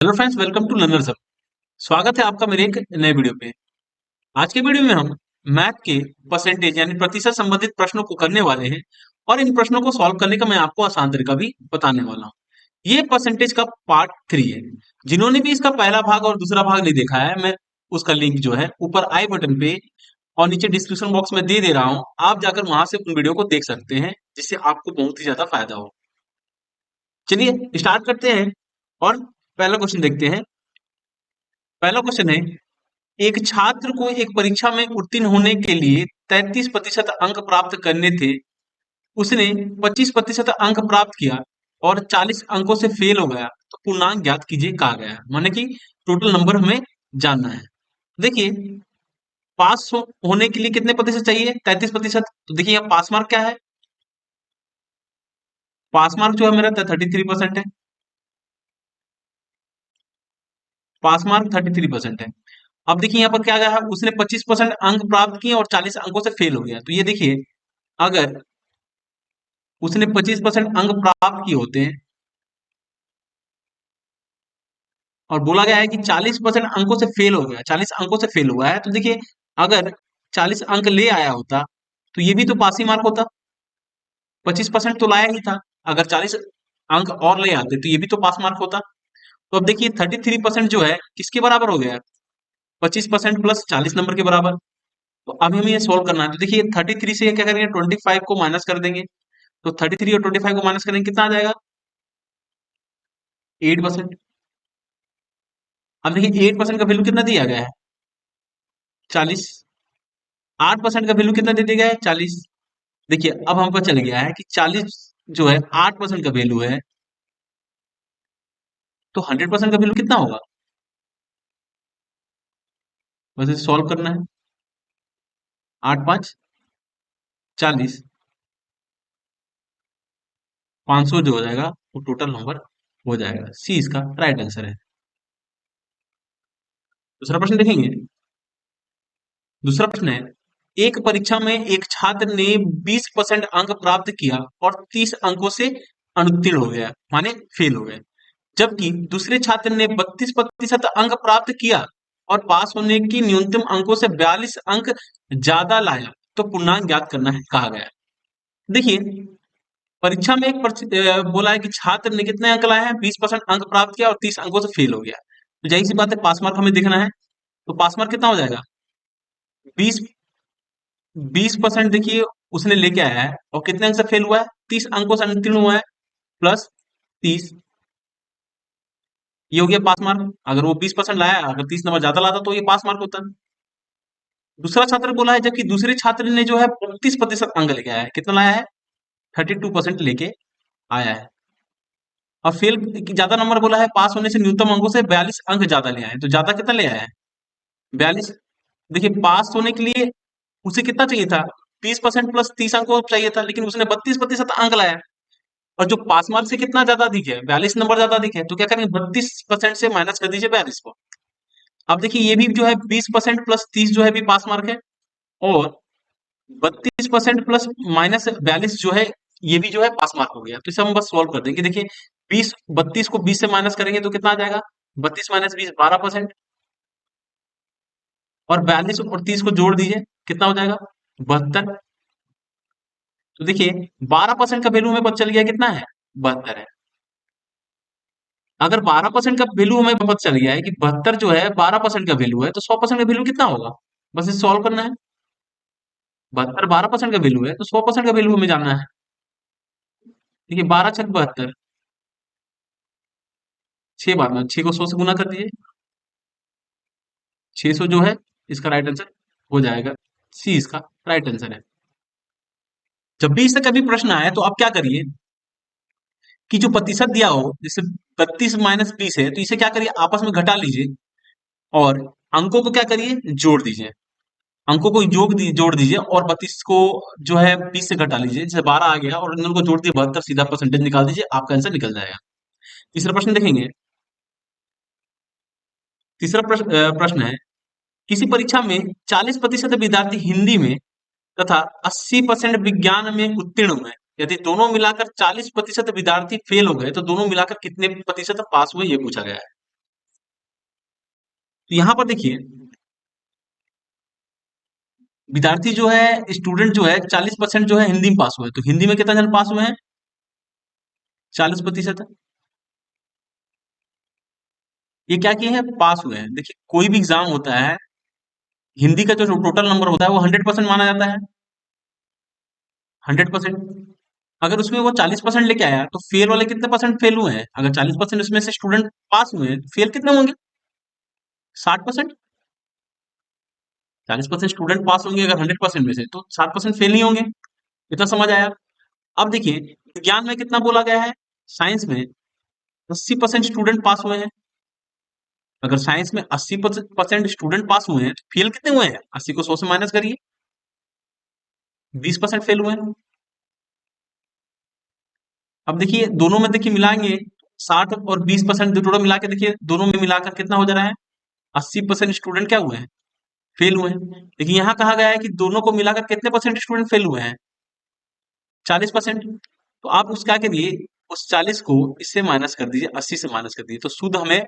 Hello friends, welcome to learner सब। स्वागत है आपका मेरे एक नए वीडियो पे। आज के वीडियो में हम मैथ के परसेंटेज यानी प्रतिशत संबंधित प्रश्नों को करने वाले हैं और इन प्रश्नों को सॉल्व करने का मैं आपको आसान तरीका भी बताने वाला हूँ। ये परसेंटेज का पार्ट 3 है। जिन्होंने भी इसका पहला भाग और दूसरा भाग नहीं देखा है, मैं उसका लिंक जो है ऊपर आई बटन पे और नीचे डिस्क्रिप्शन बॉक्स में दे दे रहा हूँ। आप जाकर वहां से उन वीडियो को देख सकते हैं, जिससे आपको बहुत ही ज्यादा फायदा हो। चलिए स्टार्ट करते हैं और पहला क्वेश्चन देखते हैं। पहला क्वेश्चन है, एक छात्र को एक परीक्षा में उत्तीर्ण होने के लिए 33% अंक प्राप्त करने थे। उसने 25% अंक प्राप्त किया और 40 अंकों से फेल हो गया। तो पूर्णांक ज्ञात कीजिए, कहा गया है। माने कि टोटल नंबर हमें जानना है। देखिए, होने के लिए कितने प्रतिशत चाहिए? 33%। तो देखिए यहाँ पास मार्क क्या है? पास मार्क जो है मेरा 33% है। पास मार्क 33% है। अब देखिए यहाँ पर क्या गया है, उसने 25% अंक प्राप्त किए और 40 अंकों से फेल हो गया। तो ये देखिए, अगर उसने 25% अंक प्राप्त किए होते हैं और बोला गया है कि 40% अंकों से फेल हो गया, 40 अंकों से फेल हुआ है, तो देखिए अगर 40 अंक ले आया होता तो ये भी तो पास ही मार्क होता। 25% तो लाया ही था, अगर 40 अंक और ले आते तो ये भी तो पास मार्क होता। तो अब देखिए 33% जो है किसके बराबर हो गया? 25% प्लस 40 नंबर के बराबर। तो अब हमें ये सोल्व करना है। तो देखिए 33 से क्या करेंगे, 25 को माइनस कर देंगे। तो 33 और 25 को माइनस करेंगे, कितना आ जाएगा? 8%। अब देखिए 8% का वैल्यू कितना दिया गया है? 40। 8% का वैल्यू कितना दे दिया गया है? 40। देखिए अब हमको चल गया है कि 40 जो है 8% का वैल्यू है, तो 100% का वैल्यू कितना होगा? बस इसे सॉल्व करना है। 8 5 40, 500 जो हो जाएगा वो टोटल नंबर हो जाएगा। सी इसका राइट आंसर है। दूसरा प्रश्न देखेंगे। दूसरा प्रश्न है, एक परीक्षा में एक छात्र ने 20% अंक प्राप्त किया और 30 अंकों से अनुत्तीर्ण हो गया, माने फेल हो गए। जबकि दूसरे छात्र ने 32% अंक प्राप्त किया और पास होने की न्यूनतम अंकों से 42 अंक ज्यादा लाया। तो पूर्णांक ज्ञात करना है, कहा गया है। देखिए, परीक्षा में बोला है कि छात्र ने कितने अंक लाए हैं? 20% अंक प्राप्त किया और 30 अंकों से फेल हो गया। तो जाहिर सी बात है, पास मार्क हमें देखना है। तो पास मार्क कितना हो जाएगा? 20 20% देखिए उसने लेके आया है और कितने अंक से फेल हुआ है? 30 अंकों से अनुत्तीर्ण हुआ है, प्लस 30, ये हो गया पास मार्क। अगर वो 20% लाया, अगर 30 नंबर ज्यादा लाता तो ये पास मार्क होता। दूसरा छात्र बोला है, जबकि दूसरे छात्र ने जो है 32% अंक लेके आया है। कितना लाया है? 32% लेके आया है। और फेल ज्यादा नंबर बोला है, पास होने से न्यूनतम अंकों से 42 अंक ज्यादा ले आए हैं। तो ज्यादा कितना ले आया है? 42। देखिए पास होने के लिए उसे कितना चाहिए था? 20% प्लस 30 अंकों चाहिए था, लेकिन उसने 32% अंक लाया। और जो पास मार्क से कितना ज्यादा दिखे? 42 नंबर ज्यादा दिखे। तो क्या करेंगे, 32% से माइनस कर दीजिए 42 को। अब देखिए ये भी जो है 20% प्लस 30 जो है भी पास मार्क है, और 32% प्लस माइनस 42 जो है ये भी जो है पास मार्क हो गया। तो इसे हम बस सॉल्व कर देंगे। देखिए 32 को 20 से माइनस करेंगे तो कितना आ जाएगा? 32 माइनस 20 12%, और 42 और 30 को जोड़ दीजिए, कितना हो जाएगा? 72। तो देखिए 12% का वैल्यू हमें पता चल गया कितना है? 72 है। अगर 12% का वैल्यू हमें पता चल गया है कि 72 जो है 12% का वैल्यू है, तो 100% का वैल्यू कितना होगा? बस इसे सॉल्व करना है। 72 12% का वैल्यू है, तो 100% का वैल्यू हमें जानना है। देखिए 12 छक 72, 6 बार में 6 को 100 से गुना कर दीजिए, 600 जो है इसका राइट आंसर हो जाएगा। सी इसका राइट आंसर है। जब भी इससे कभी प्रश्न आए तो आप क्या करिए कि जो प्रतिशत दिया हो, जैसे 32 माइनस 20 है, तो इसे क्या करिए, आपस में घटा लीजिए और अंकों को क्या करिए, जोड़ दीजिए। अंकों को जोड़ दीजिए और 32 को जो है 20 से घटा लीजिए, जैसे 12 आ गया, और इन दोनों को जोड़ दिए 72, सीधा परसेंटेज निकाल दीजिए, आपका आंसर निकल जाएगा। तीसरा प्रश्न देखेंगे। तीसरा प्रश्न है, किसी परीक्षा में 40% विद्यार्थी हिंदी में तथा 80% विज्ञान में उत्तीर्ण हुए। यदि दोनों मिलाकर 40% विद्यार्थी फेल हो गए तो दोनों मिलाकर कितने प्रतिशत पास हुए, ये पूछा गया है। तो यहाँ पर देखिए, विद्यार्थी जो है, स्टूडेंट जो है 40% जो है हिंदी में पास हुए हैं। तो हिंदी में कितना जन पास हुए हैं? 40%। ये क्या किए हैं? पास हुए हैं। देखिए, कोई भी एग्जाम होता है, हिंदी का जो टोटल नंबर होता है वो 100% माना जाता है। 100%। अगर उसमें वो 40% लेके आया तो फेल वाले कितने परसेंट फेल हुए हैं? अगर 40% उसमें से स्टूडेंट पास हुए हैं, फेल कितने होंगे? 60%। 40% स्टूडेंट पास होंगे अगर 100% में से, तो 60% फेल नहीं होंगे। इतना समझ आया? अब देखिए, विज्ञान में कितना बोला गया है? साइंस में 80% स्टूडेंट पास हुए हैं। अगर साइंस में 80% स्टूडेंट पास हुए हैं, तो फेल कितने हुए हैं? 80 को 100 से माइनस करिए, 20% फेल हुए हैं। अब देखिए, दोनों में देखिए मिलाएंगे, 60 और 20% दोनों मिला के देखिए, दोनों में मिलाकर कितना हो जा रहा है? 80% स्टूडेंट क्या हुए हैं? फेल हुए हैं। लेकिन यहाँ कहा गया है कि दोनों को मिलाकर कितने परसेंट स्टूडेंट फेल हुए हैं? 40%। तो आप उस क्या करिए, उस 40 को इससे माइनस कर दीजिए, 80 से माइनस कर दीजिए, तो शुद्ध हमें,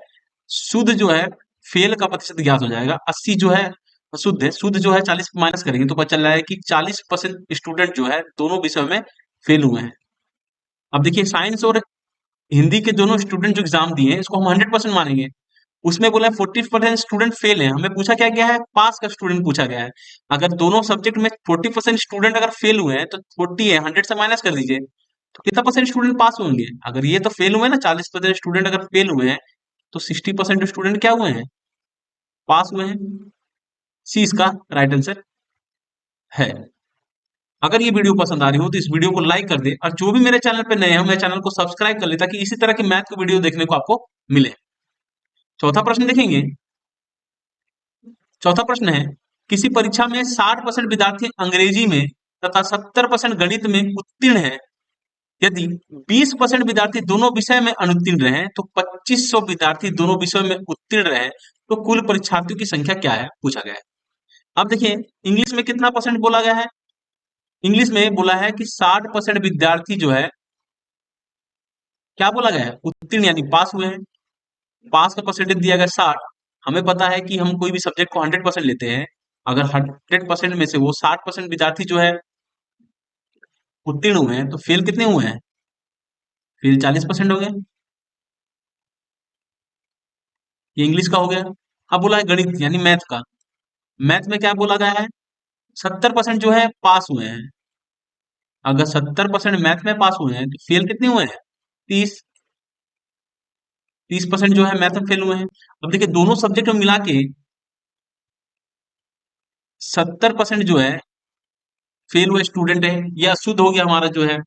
शुद्ध जो है फेल का प्रतिशत ज्ञात हो जाएगा। 80 जो है शुद्ध है, शुद्ध जो है 40 माइनस करेंगे तो पता चल रहा है कि 40% स्टूडेंट जो है दोनों विषयों में फेल हुए हैं। अब देखिए, साइंस और हिंदी के दोनों स्टूडेंट जो एग्जाम दिए हैं, इसको हम 100% मानेंगे। उसमें बोला है 40% स्टूडेंट फेल है, हमें पूछा क्या गया है? पास का स्टूडेंट पूछा गया है। अगर दोनों सब्जेक्ट में 40% स्टूडेंट अगर फेल हुए हैं, तो 40 है, 100 से माइनस कर दीजिए, तो कितना परसेंट स्टूडेंट पास होंगे? अगर ये तो फेल हुए ना, 40% स्टूडेंट अगर फेल हुए हैं, तो 60% स्टूडेंट क्या हुए हैं? पास हुए हैं। सी इसका राइट आंसर है। अगर ये वीडियो पसंद आ रही हो तो इस वीडियो को लाइक कर दे, और जो भी मेरे चैनल पे नए हैं, मेरे चैनल को सब्सक्राइब कर ले, ताकि इसी तरह की मैथ की वीडियो देखने को आपको मिले। चौथा प्रश्न देखेंगे। चौथा प्रश्न है, किसी परीक्षा में 60% विद्यार्थी अंग्रेजी में तथा 70% गणित में उत्तीर्ण है। यदि 20% विद्यार्थी दोनों विषय में अनुत्तीर्ण रहे, तो 2500 विद्यार्थी दोनों विषयों में उत्तीर्ण रहे, तो कुल परीक्षार्थियों की संख्या क्या है? पूछा गया है। अब देखिए, इंग्लिश में कितना परसेंट बोला गया है? इंग्लिश में बोला है कि 60% विद्यार्थी जो है, क्या बोला गया है? उत्तीर्ण यानी पास हुए हैं। पास का परसेंटेज दिया गया 60। हमें पता है कि हम कोई भी सब्जेक्ट को 100% लेते हैं। अगर 100% में से वो 60% विद्यार्थी जो है उत्तीर्ण हुए हैं, तो फेल कितने हुए हैं? फेल 40% हो गए। ये इंग्लिश का हो गया। अब बोला है गणित यानी मैथ का। मैथ में क्या बोला गया है? 70% जो है पास हुए हैं। अगर 70% मैथ में पास हुए हैं, तो फेल कितने हुए हैं? 30। 30% जो है मैथ में फेल हुए हैं। अब देखिए, दोनों सब्जेक्ट में मिला के 70% जो है फेल हुए स्टूडेंट है, या शुद्ध हो गया हमारा जो है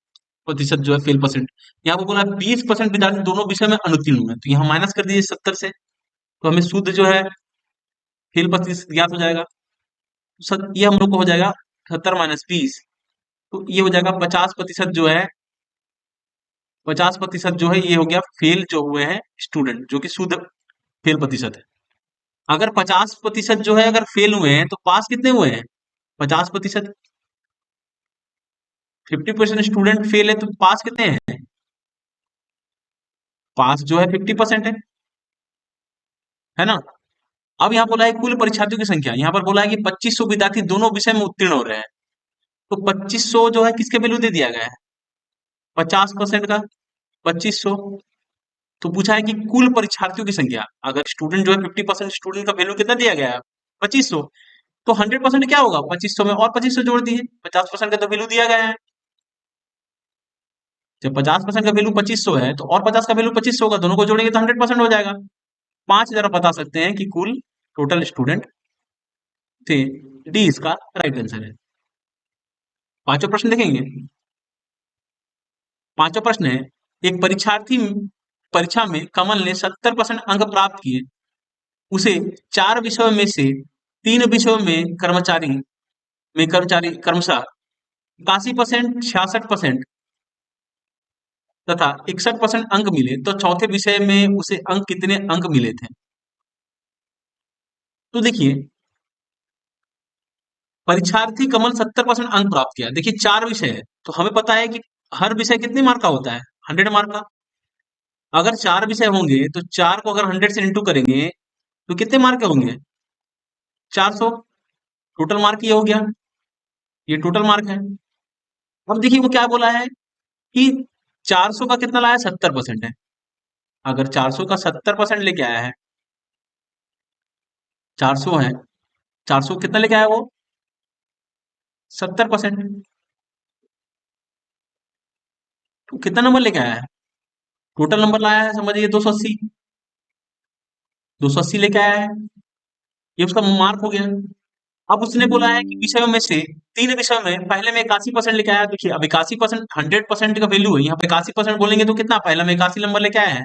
प्रतिशत जो है फेल परसेंट। यहाँ पे बोला 20% विद्यार्थी दोनों विषय में अनुत्तीर्ण हुए हैं, तो यहाँ माइनस कर दीजिए 70 से, तो हमें शुद्ध जो है फेल प्रतिशत ज्ञात हो जाएगा। ये हम लोग को हो जाएगा 70 - 20, तो ये हो जाएगा 50% जो है, 50% जो है ये हो गया फेल जो हुए हैं स्टूडेंट, जो कि शुद्ध फेल प्रतिशत है। अगर 50% जो है अगर फेल हुए हैं, तो पास कितने हुए हैं? 50%। 50% स्टूडेंट फेल है, तो पास कितने हैं? पास जो है 50% है ना? अब यहाँ बोला है कुल परीक्षार्थियों की संख्या। यहाँ पर बोला है कि 2500 विद्यार्थी दोनों विषय में उत्तीर्ण हो रहे हैं। तो 2500 जो है किसके वैल्यू दे दिया गया है? 50% का 2500। तो पूछा है कि कुल परीक्षार्थियों की संख्या। अगर स्टूडेंट जो है 50% स्टूडेंट का वैल्यू कितना दिया गया है? 2500। तो 100% क्या होगा? 2500 में और 2500 जोड़ दिए, 50% का तो वैल्यू दिया गया है। जब 50% का वैल्यू 2500 है, तो और 50 का वैल्यू 2500 होगा, दोनों को जोड़ेंगे तो 100% हो जाएगा। 5000 बता सकते हैं कि कुल टोटल स्टूडेंट थे। डी इसका राइट आंसर है। पांचवा प्रश्न देखेंगे। पांचवा प्रश्न है, एक परीक्षार्थी परीक्षा में कमल ने 70% अंक प्राप्त किए। उसे 4 विषयों में से 3 विषयों में कर्मचारी क्रमशः 81%, 66% तथा 61% अंक मिले, तो चौथे विषय में उसे अंक कितने अंक मिले थे? तो देखिए, परीक्षार्थी कमल 70% अंक प्राप्त किया। देखिए, 4 विषय है, तो हमें पता है कि हर विषय कितने मार्क का होता है? 100 मार्क का। अगर 4 विषय होंगे, तो 4 को अगर 100 से इंटू करेंगे, तो कितने मार्क के होंगे? 400। टोटल मार्क ये हो गया, ये टोटल मार्क है। अब देखिए वो क्या बोला है कि 400 का कितना लाया, 70% है। अगर 400 का 70% लेके आया है, 400 है, 400 कितना लेके आया वो, 70%। तो कितना नंबर लेके आया है? टोटल नंबर लाया है, समझिए 280। 280 लेके आया है, ये उसका मार्क हो गया। अब उसने बोला है कि विषयों में से, तीन विषयों में पहले में 81% लेके आया। देखिए अब 81% 100% का वैल्यू है, यहाँ पे 81% बोलेंगे तो कितना, पहला में 81 नंबर लेके आया है,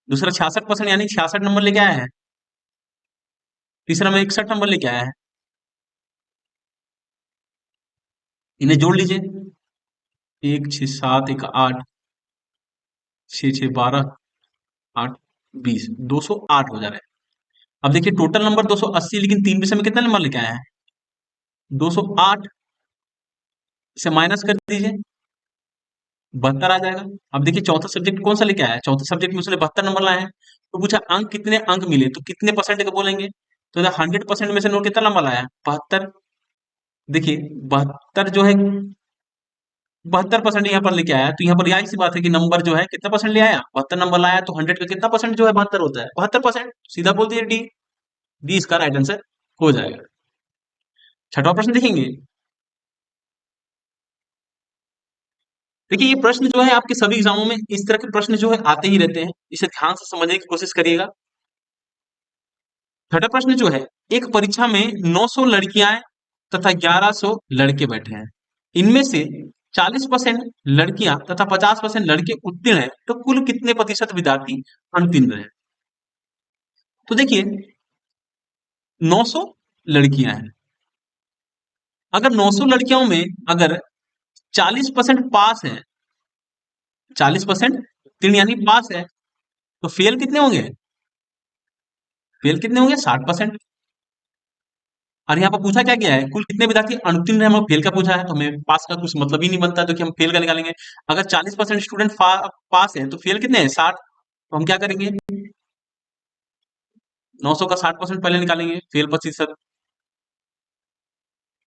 दूसरा 66% यानी 66 नंबर लेके आया है, तीसरा में 61 नंबर लेके आया है। इन्हें जोड़ लीजिए, 1 6 7 1 8 6 6 12 8 20, 208 हो जा रहा है। अब देखिए टोटल नंबर 280, लेकिन तीन विषय में कितना नंबर लेके आया है, 208 से माइनस कर दीजिए, 72 आ जाएगा। अब देखिए चौथा सब्जेक्ट कौन सा लेके आया है, चौथे सब्जेक्ट में उसने 72 नंबर लाए हैं। तो पूछा अंक कितने अंक मिले, तो कितने परसेंट का बोलेंगे, तो 100% में से नोट कितना नंबर लाया है, 72। देखिए 72 जो है, 72% यहाँ पर लेके आया, तो यहाँ पर यही सी बात है कि नंबर जो है कितना परसेंट ले आया, 72 नंबर लाया, तो 100 का कितना परसेंट जो है 72 होता है, 72%। सीधा बोल दिए डी, डी इसका राइट आंसर हो जाएगा। छठवां प्रश्न देखेंगे। देखिए ये प्रश्न जो है आपके सभी एग्जामों में इस तरह के प्रश्न जो है आते ही रहते हैं, इसे ध्यान से समझने की कोशिश करिएगा। छठा प्रश्न जो है, एक परीक्षा में 900 लड़कियां तथा 1100 लड़के बैठे हैं, इनमें से 40% लड़कियां तथा 50% लड़के उत्तीर्ण हैं, तो कुल कितने प्रतिशत विद्यार्थी अनुत्तीर्ण रहे? तो देखिए 900 लड़कियां हैं, अगर 900 लड़कियों में अगर 40% पास है, 40% उत्तीर्ण यानी पास है, तो फेल कितने होंगे, फेल कितने होंगे, 60%। और यहाँ पर पूछा क्या गया है, कुल कितने विद्यार्थी अनुत्तीर्ण है, हमें फेल का पूछा है, तो हमें पास का कुछ मतलब ही नहीं बनता, तो कि हम फेल का निकालेंगे। अगर 40% स्टूडेंट पास है, तो फेल कितने हैं, 60। तो हम क्या करेंगे, 900 का 60% पहले निकालेंगे, फेल प्रतिशत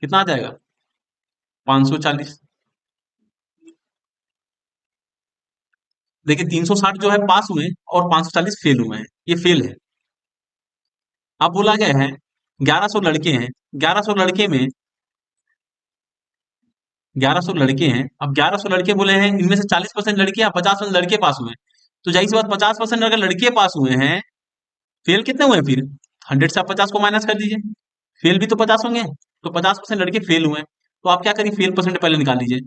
कितना आ जाएगा, 540। देखिए 360 जो है पास हुए और 540 फेल हुए हैं, ये फेल है। अब बोला गया है 1100 लड़के हैं, 1100 लड़के में 1100 लड़के हैं, अब 1100 लड़के बोले हैं, इनमें से 40% लड़कियां, 50% लड़के पास हुए हैं। तो जाहिर सी बात 50% अगर लड़के पास हुए हैं, फेल कितने हुए हैं फिर, 100 से आप 50 को माइनस कर दीजिए, फेल भी तो 50 होंगे, तो 50% लड़के फेल हुए हैं। तो आप क्या करिए, फेल परसेंट पहले निकाल लीजिए,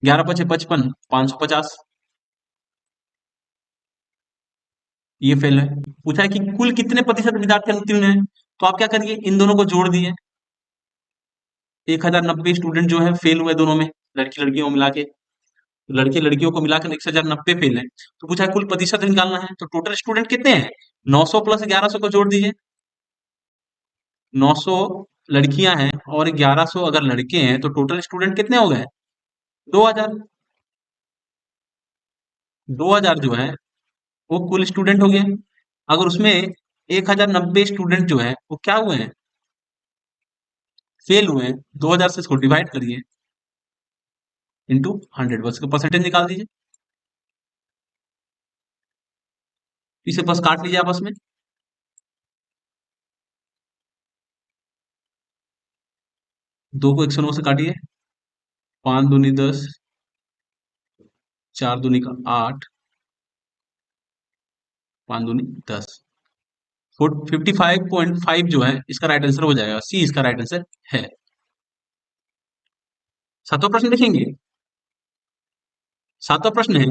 11 × 5 = 55, 550, ये फेल है। पूछा है कि कुल कितने प्रतिशत विद्यार्थी अनुत्तीर्ण है, तो आप क्या करिए, इन दोनों को जोड़ दिए, 1090 स्टूडेंट जो है फेल हुए दोनों में, लड़की लड़कियों को मिला के, लड़के लड़कियों को मिलाकर 1090 फेल है। तो पूछा है कुल प्रतिशत निकालना है, तो टोटल स्टूडेंट कितने हैं, 900 प्लस 1100 को जोड़ दीजिए, 900 लड़कियां हैं और 1100 अगर लड़के हैं, तो टोटल स्टूडेंट कितने हो गए, 2000। 2000 जो है वो कुल स्टूडेंट हो गए। अगर उसमें 1090 स्टूडेंट जो है वो क्या हुए हैं, फेल हुए हैं, 2000 से इसको डिवाइड करिए इंटू 100, बस इसका परसेंटेज निकाल दीजिए, इसे बस काट लीजिए आपस में, 2 को 109 से काटिए, 5 दूनी 10, 4 दूनी का 8, 5 दूनी 10, 55.5 जो है इसका राइट आंसर हो जाएगा, सी इसका राइट आंसर है। सातवां प्रश्न देखेंगे। सातवां प्रश्न है,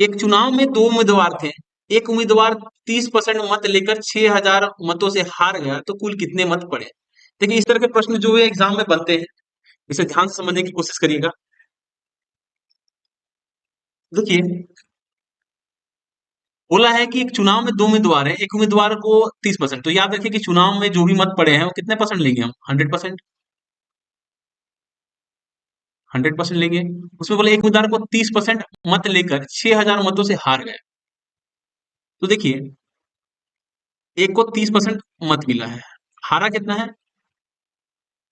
एक चुनाव में दो उम्मीदवार थे, एक उम्मीदवार 30% मत लेकर 6000 मतों से हार गया, तो कुल कितने मत पड़े? देखिए इस तरह के प्रश्न जो है एग्जाम में बनते हैं, इसे ध्यान से समझने की कोशिश करिएगा। देखिए बोला है कि एक चुनाव में दो उम्मीदवार है, एक उम्मीदवार को 30%, तो याद रखिए कि चुनाव में जो भी मत पड़े हैं वो कितने परसेंट लेंगे हम, 100%। 100% लेंगे। उसमें बोले एक उम्मीदवार को 30% मत लेकर 6000 मतों से हार गए। तो देखिए, एक को 30% मत मिला है, हारा कितना है?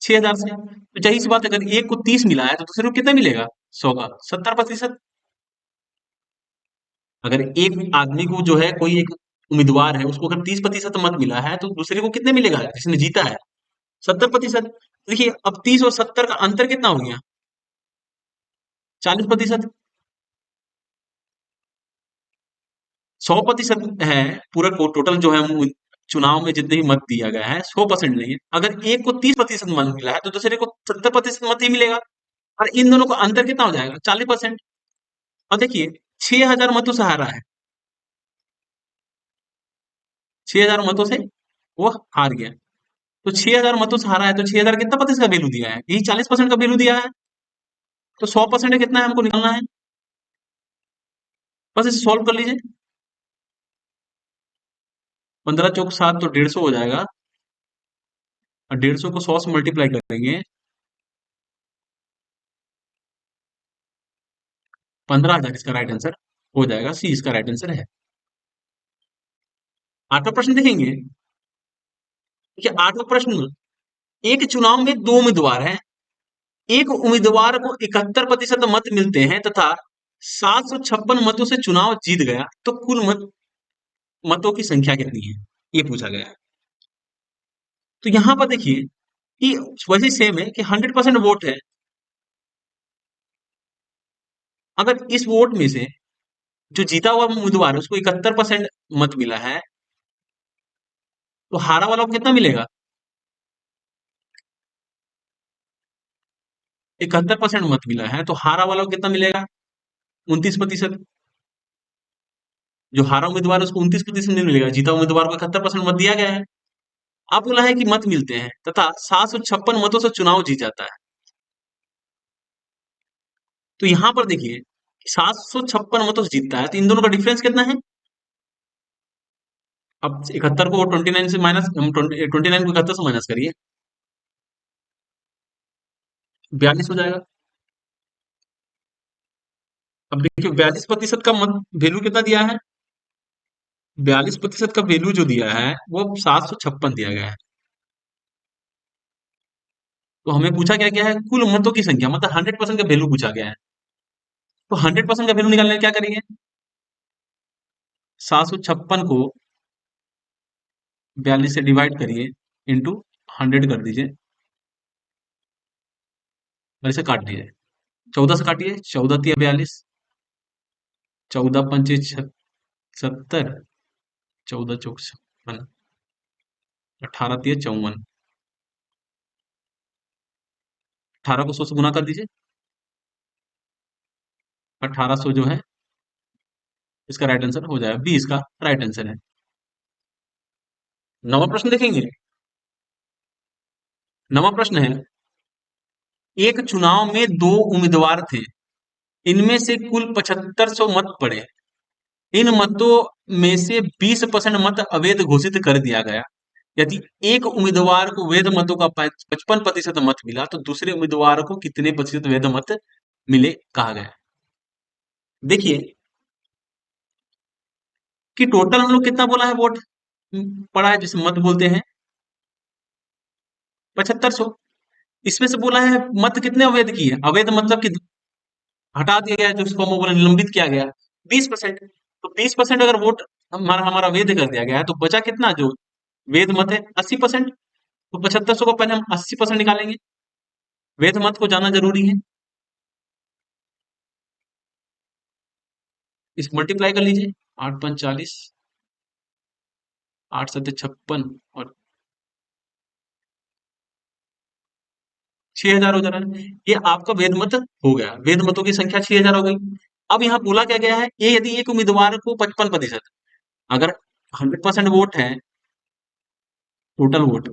6000 से। तो जाहिर सी बात है, अगर एक को 30 मिला है तो दूसरे को कितना मिलेगा? 100 का 70%। अगर एक आदमी को जो है, कोई एक उम्मीदवार है, उसको अगर 30% मत मिला है तो दूसरे को कितने मिलेगा जिसने जीता है? 70%। देखिए, अब 30 और 70 का अंतर कितना हो गया? 40%। 100% है पूरा को टोटल जो है चुनाव में जितने भी मत दिया गया है 100% नहीं है। अगर एक को 30% मत मिला है तो दूसरे को 70% मत ही मिलेगा, और इन दोनों का अंतर कितना हो जाएगा? 40%। और देखिए, 6000 मतों से हारा है, 6000 मतों से वो हार गया। तो 6000 मतों से हारा है, तो 6000 कितना प्रतिशत का वैल्यू दिया है? यही 40% का वैल्यू दिया है। तो 100% कितना है हमको निकालना है? बस इसे सॉल्व कर लीजिए। 15 चौक 7, तो 150 हो जाएगा, और 150 को 100 से मल्टीप्लाई करेंगे, 15,000 इसका राइट आंसर हो जाएगा। सी इसका राइट आंसर है। 8वां प्रश्न देखेंगे। देखिए, 8वां प्रश्न, एक चुनाव में दो उम्मीदवार हैं, एक उम्मीदवार को 71% मत मिलते हैं तथा 756 मतों से चुनाव जीत गया, तो कुल मतों की संख्या कितनी है? ये पूछा गया है। तो यहां पर देखिए कि वैसे सेम है कि 100% वोट है। अगर इस वोट में से जो जीता हुआ उम्मीदवार है उसको 71% मत मिला है, तो हारा वाला को कितना मिलेगा? 71% मत मिला है, तो हारा वाला को कितना मिलेगा? 29%। जो हारा उम्मीदवार है उसको 29% नहीं मिलेगा, जीता उम्मीदवार को 71% मत दिया गया है। अब बोला है कि मत मिलते हैं तथा 756 मतों से चुनाव जीत जाता है। तो यहां पर देखिए, 756 मतों से जीतता है, तो इन दोनों का डिफरेंस कितना है? अब 71 को 29 से माइनस, 29 को 71 से माइनस करिए, 42 हो जाएगा। अब देखिए, 42% का मत वैल्यू कितना दिया है? 42% का वैल्यू जो दिया है वो 756 दिया गया है। तो हमें पूछा क्या गया है? कुल मतों की संख्या, मतलब 100% का वैल्यू पूछा गया है। तो 100% का वैल्यू निकालने क्या करेंगे? 756 को 42 से डिवाइड करिए, इंटू 100 कर दीजिए, और इसे काट दीजिए। 14 से काटिए, 14 तिया 42, 14 पंचे 70, 14 चौक 56, 18 तिया 54, 18 को 100 से गुना कर दीजिए, 1800 जो है इसका राइट आंसर हो जाएगा, बी इसका राइट आंसर है। 9वां प्रश्न देखेंगे। 9वां प्रश्न है, एक चुनाव में दो उम्मीदवार थे, इनमें से कुल 7500 मत पड़े, इन मतों में से 20% मत अवैध घोषित कर दिया गया। यदि एक उम्मीदवार को वैध मतों का 55% मत मिला तो दूसरे उम्मीदवार को कितने प्रतिशत वैध मत मिले, कहा गया। देखिए कि टोटल हम लोग कितना बोला है वोट पड़ा है, जिसे मत बोलते हैं, 7500। इसमें से बोला है मत कितने अवैध किए? अवैध मतलब कि हटा दिया गया, जो उसको हम बोले निलंबित किया गया, 20%। तो 20% अगर वोट हमारा हमारा वैध कर दिया गया है, तो बचा कितना जो वेद मत है? 80%। तो 7500 को पहले हम 80% निकालेंगे, वेद मत को जाना जरूरी है। इस मल्टीप्लाई कर लीजिए, 8 5 40, 8 7 56, और 6000 हो जा रहा है। ये आपका वेद मत हो गया, वेद मतों की संख्या 6000 हो गई। अब यहाँ बोला क्या गया है? ये यदि एक उम्मीदवार को 55%, अगर 100% वोट है, टोटल वोट,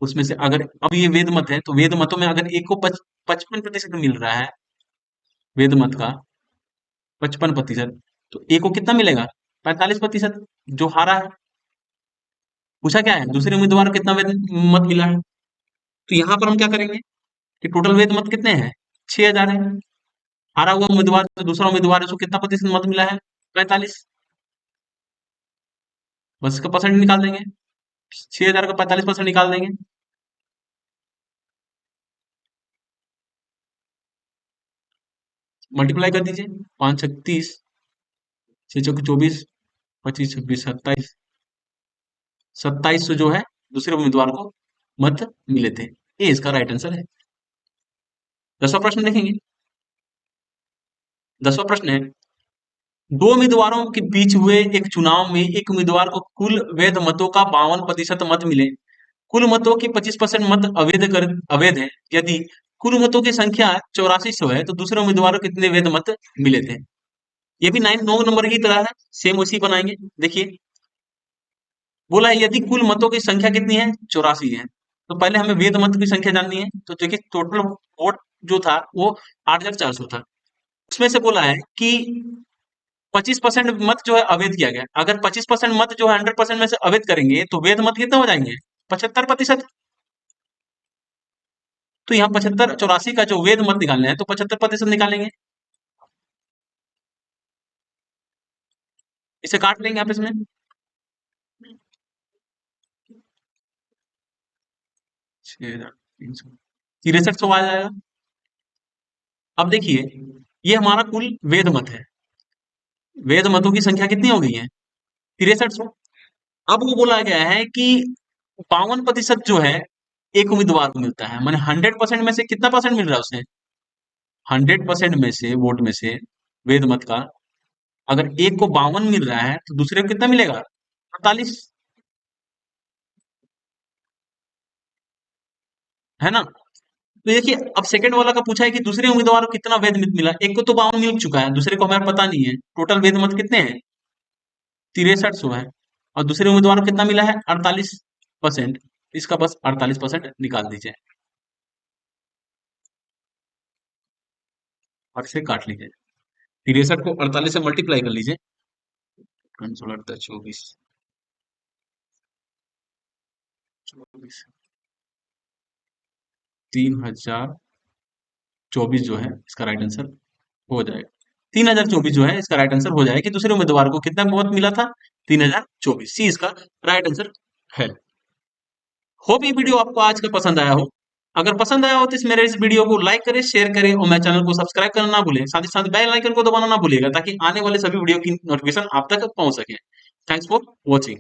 उसमें से अगर अब ये वेद मत है, तो वेद मतों में अगर एक को 55% मिल रहा है, वेद मत का 55%, तो एक को कितना मिलेगा? 45%। जो हारा है, पूछा क्या है? दूसरे उम्मीदवार को कितना वेद मत मिला है। तो यहां पर हम क्या करेंगे कि टोटल वेद मत कितने हैं? 6,000 है। हारा हुआ उम्मीदवार जो दूसरा उम्मीदवार है उसको कितना प्रतिशत मत मिला है? 45। बस इसका परसेंट निकाल देंगे। 6,000 का 45% निकाल देंगे। मल्टीप्लाई कर दीजिए। 5 36, 6 चौके 24, 25 26 27। 2700 जो है दूसरे उम्मीदवार को मत मिले थे। ये इसका राइट आंसर है। 10वां प्रश्न देखेंगे। 10वां प्रश्न है, दो उम्मीदवारों के बीच हुए एक चुनाव में एक उम्मीदवार को कुल वैध मतों का 52% मत मिले। कुल मतों के 25% मत अवैध है। यदि कुल मतों की संख्या 8400 है तो दूसरे उम्मीदवार को कितने वैध मत मिले थे? ये भी 9 नंबर की तरह है, सेम उसी बनाएंगे। देखिए, बोला है यदि कुल मतों की संख्या कितनी है? 84 है। तो पहले हमें वेद मत की संख्या जाननी है। तो देखिए, टोटल वोट जो था वो 8,400 था। उसमें से बोला है कि 25% मत जो है अवैध किया गया। अगर 25% मत जो है 100% में से अवैध करेंगे तो वेद मत कितने हो जाएंगे? 75%। तो यहाँ 75 84 का जो वेद मत निकालना है तो 75% निकालेंगे। इसे काट लेंगे आप इसमें। 6,300 6300 आ जाएगा। अब देखिए, ये हमारा कुल वेद मत है। वेद मतों की संख्या कितनी हो गई है? 6300। अब वो बोला गया है कि 52% जो है एक उम्मीदवार को मिलता है, माने 100% में से कितना परसेंट मिल रहा है उसे? 100% में से वोट में से वेद मत का अगर एक को 52 मिल रहा है तो दूसरे को कितना मिलेगा? 48। है ना? तो देखिए, अब सेकंड वाला का पूछा है कि दूसरे उम्मीदवार को कितना वेद मत मिला। एक को तो 52 मिल चुका है, दूसरे को हमें पता नहीं है टोटल वेद मत कितने हैं। 6300 है। और दूसरे उम्मीदवार को कितना मिला है? 48%। इसका बस 48% निकाल दीजिए और इसे काट लीजिए। 63 को 48 से मल्टीप्लाई कर लीजिए। 16 24 3024 जो है इसका राइट आंसर हो जाएगा। 3024 जो है इसका राइट आंसर हो जाएगा कि दूसरे उम्मीदवार को कितना वोट मिला था? 3024। सी इसका राइट आंसर है। होप ये वीडियो आपको आज का पसंद आया हो। अगर पसंद आया हो तो मेरे इस वीडियो को लाइक करें, शेयर करें और मेरे चैनल को सब्सक्राइब करना ना भूलें। साथ ही साथ बेल आइकन को दबाना ना भूलिएगा ताकि आने वाले सभी वीडियो की नोटिफिकेशन आप तक पहुंच सके। Thanks for watching.